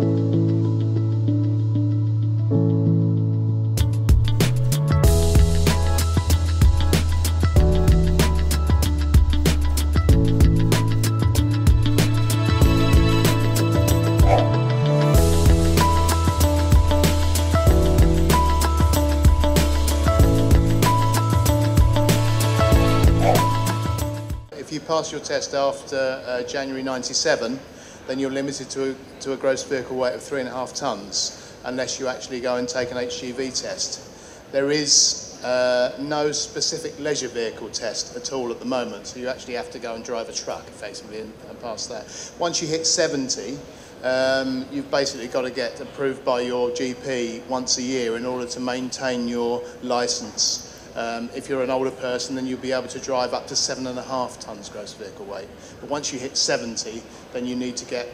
If you pass your test after January '97, then you're limited to a gross vehicle weight of 3.5 tonnes, unless you actually go and take an HGV test. There is no specific leisure vehicle test at all at the moment, so you actually have to go and drive a truck effectively and pass that. Once you hit 70, you've basically got to get approved by your GP once a year in order to maintain your licence. If you're an older person, then you'll be able to drive up to 7.5 tonnes gross vehicle weight. But once you hit 70, then you need to get,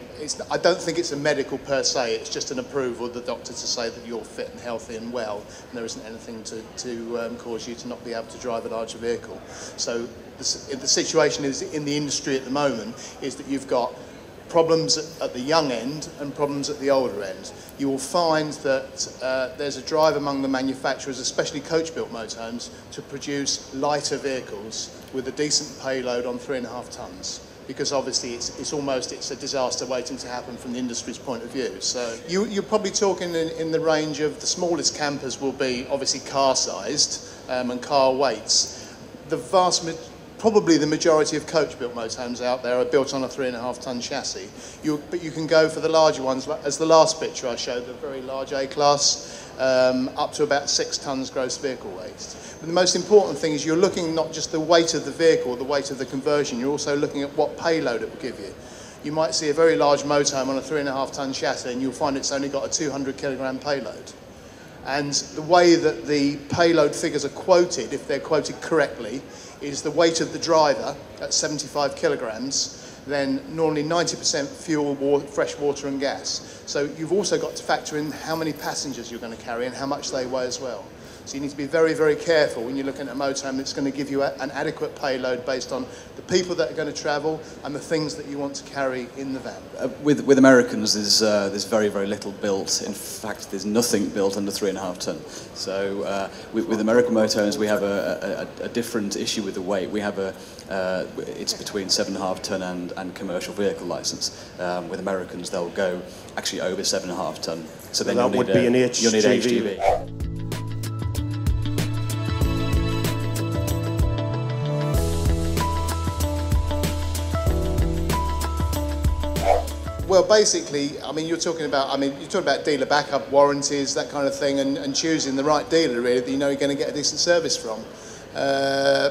I don't think it's a medical per se, it's just an approval of the doctor to say that you're fit and healthy and well, and there isn't anything to cause you to not be able to drive a larger vehicle. So the situation is in the industry at the moment is that you've got problems at the young end and problems at the older end. You will find that there's a drive among the manufacturers, especially coach-built motorhomes, to produce lighter vehicles with a decent payload on 3.5 tonnes, because obviously it's a disaster waiting to happen from the industry's point of view. So you're probably talking in the range of the smallest campers will be obviously car-sized and car weights. Probably the majority of coach-built motorhomes out there are built on a 3.5 tonne chassis. But you can go for the larger ones, as the last picture I showed, the very large A-class, up to about 6 tonnes gross vehicle weight. But the most important thing is you're looking not just the weight of the vehicle, the weight of the conversion, you're also looking at what payload it will give you. You might see a very large motorhome on a 3.5 tonne chassis and you'll find it's only got a 200 kilogram payload. And the way that the payload figures are quoted, if they're quoted correctly, is the weight of the driver at 75 kilograms, then normally 90% fuel, fresh water and gas. So you've also got to factor in how many passengers you're going to carry and how much they weigh as well. So you need to be very, very careful when you're looking at a motorhome that's going to give you an adequate payload based on the people that are going to travel and the things that you want to carry in the van. With Americans, there's very, very little built. In fact, there's nothing built under 3.5 tonne. So with American motorhomes, we have a different issue with the weight. We have it's between 7.5 tonne and commercial vehicle licence. With Americans, they'll go actually over 7.5 tonne. So then that would be an HGV. You'll need HGV. Well, basically, I mean, you're talking about dealer backup warranties, that kind of thing, and choosing the right dealer really that you know you're going to get a decent service from.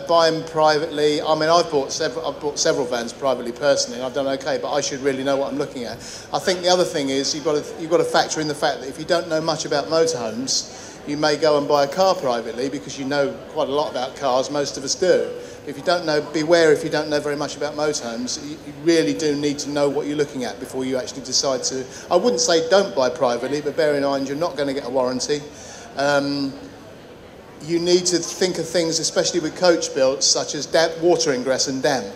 Buying privately, I mean, I've bought several vans privately personally, and I've done okay, but I should really know what I'm looking at. I think the other thing is you've got to factor in the fact that if you don't know much about motorhomes, you may go and buy a car privately because you know quite a lot about cars. Most of us do. If you don't know, beware if you don't know very much about motorhomes. You really do need to know what you're looking at before you actually decide to. I wouldn't say don't buy privately, but bear in mind you're not going to get a warranty. You need to think of things, especially with coach builds, such as water ingress and damp.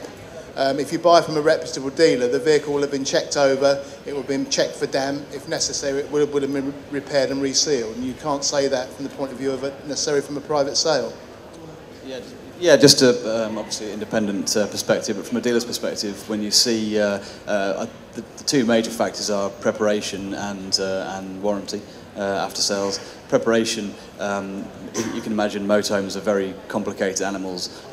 If you buy from a reputable dealer, the vehicle will have been checked over, it will have been checked for damp. If necessary, it would have been repaired and resealed. And you can't say that from the point of view of it necessarily from a private sale. Yeah, just obviously independent perspective, but from a dealer's perspective, when you see the two major factors are preparation and warranty after sales. Preparation, you can imagine motorhomes are very complicated animals.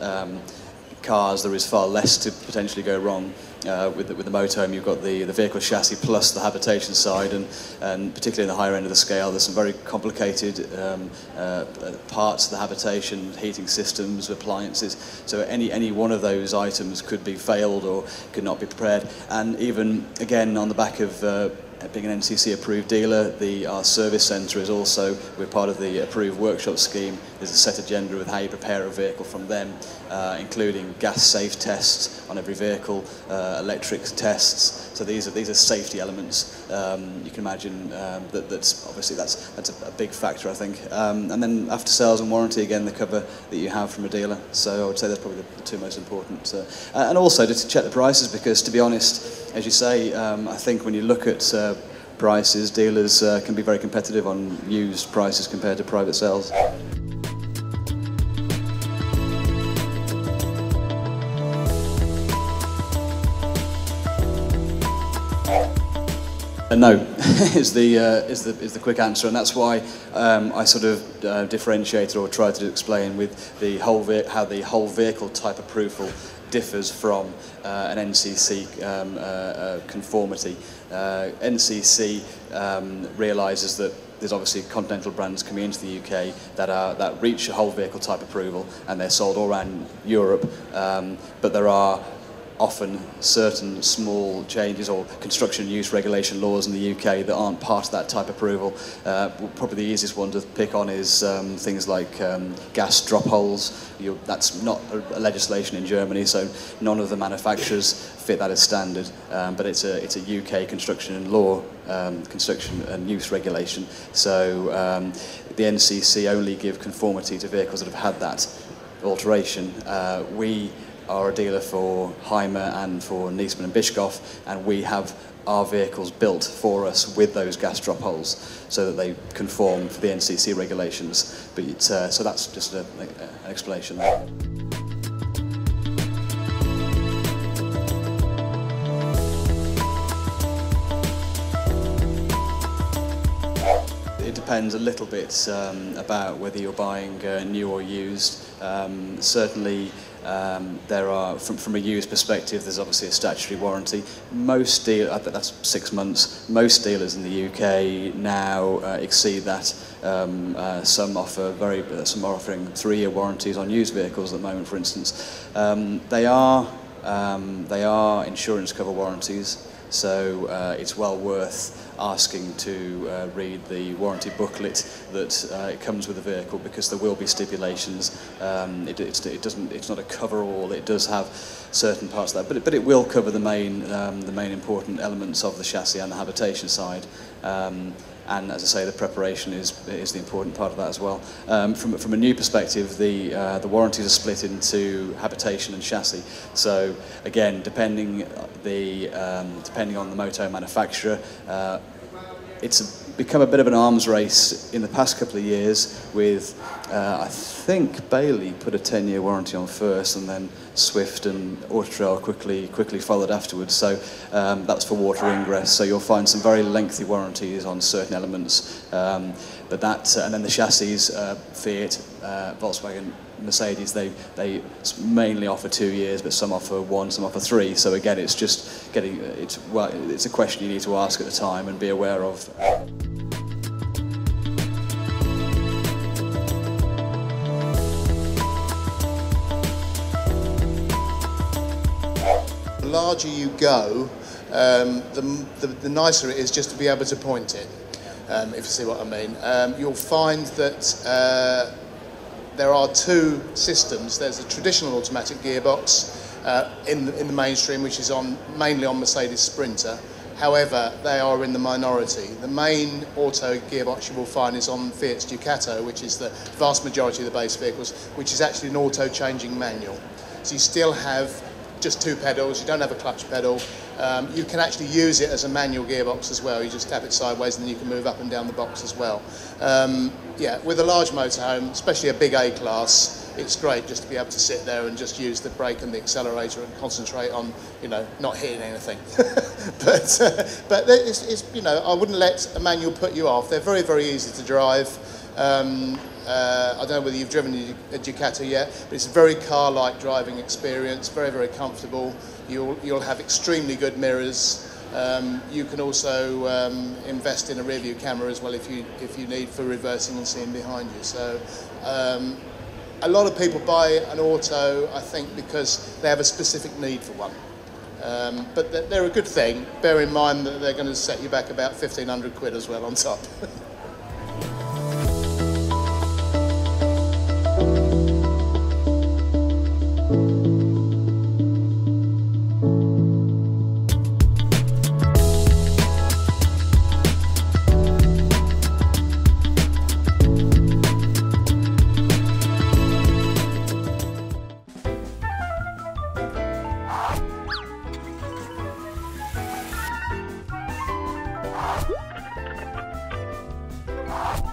Cars, there is far less to potentially go wrong. With the motorhome, you've got the vehicle chassis plus the habitation side, and particularly in the higher end of the scale, there's some very complicated parts of the habitation, heating systems, appliances. So any one of those items could be failed or could not be prepared. And even again, on the back of being an NCC approved dealer, our service centre is also, we're part of the approved workshop scheme. There's a set agenda with how you prepare a vehicle from them, including gas safe tests on every vehicle, electric tests. So these are safety elements. You can imagine that's obviously that's a big factor, I think. And then after sales and warranty, again, the cover that you have from a dealer. So I would say that's probably the two most important. And also just to check the prices, because to be honest, as you say, I think when you look at prices. Dealers can be very competitive on used prices compared to private sales. No, is the quick answer, and that's why I sort of differentiated or tried to explain with the how the whole vehicle type approval differs from an NCC conformity. NCC realises that there's obviously continental brands coming into the UK that reach a whole vehicle type approval, and they're sold all around Europe, but there are often certain small changes or construction use regulation laws in the UK that aren't part of that type of approval. Probably the easiest one to pick on is things like gas drop holes. That's not a legislation in Germany, so none of the manufacturers fit that as standard, but it's a UK construction and law, construction and use regulation. So the NCC only give conformity to vehicles that have had that alteration. We are a dealer for Hymer and for Niesman and Bischoff, and we have our vehicles built for us with those gas drop holes so that they conform for the NCC regulations. But so that's just an explanation there. It depends a little bit about whether you're buying new or used. Certainly, there are, from a used perspective, there's obviously a statutory warranty. Most dealers, that's 6 months. Most dealers in the UK now exceed that. Some offer some are offering 3-year warranties on used vehicles at the moment, for instance. They are insurance cover warranties. So it's well worth asking to read the warranty booklet that it comes with the vehicle, because there will be stipulations. It's not a cover-all. It does have certain parts of that, but it will cover the main important elements of the chassis and the habitation side. And as I say, the preparation is the important part of that as well. From a new perspective, the warranties are split into habitation and chassis. So again, depending on the motorhome manufacturer, it's become a bit of an arms race in the past couple of years. With I think Bailey put a 10-year warranty on first, and then Swift and Auto quickly followed afterwards. So that's for water ingress. So you'll find some very lengthy warranties on certain elements. But that, and then the chassis, Fiat, Volkswagen, Mercedes, they mainly offer 2 years, but some offer 1, some offer 3. So again, it's just it's a question you need to ask at the time and be aware of. The larger you go, the nicer it is just to be able to point it, if you see what I mean. You'll find that there are 2 systems. There's a traditional automatic gearbox in the mainstream, which is mainly on Mercedes Sprinter. However, they are in the minority. The main auto gearbox you will find is on Fiat's Ducato, which is the vast majority of the base vehicles, which is actually an auto-changing manual. So you still have just 2 pedals, you don't have a clutch pedal. You can actually use it as a manual gearbox as well. You just tap it sideways and then you can move up and down the box as well. Yeah, with a large motorhome, especially a big A-class, it's great just to be able to sit there and just use the brake and the accelerator and concentrate on, not hitting anything. but it's, I wouldn't let a manual put you off. They're very, very easy to drive. I don't know whether you've driven a Ducato yet, but it's a very car-like driving experience, very, very comfortable. You'll have extremely good mirrors. You can also invest in a rear view camera as well if you need for reversing and seeing behind you. So a lot of people buy an auto, I think, because they have a specific need for one. But they're a good thing. Bear in mind that they're going to set you back about 1,500 quid as well on top. you.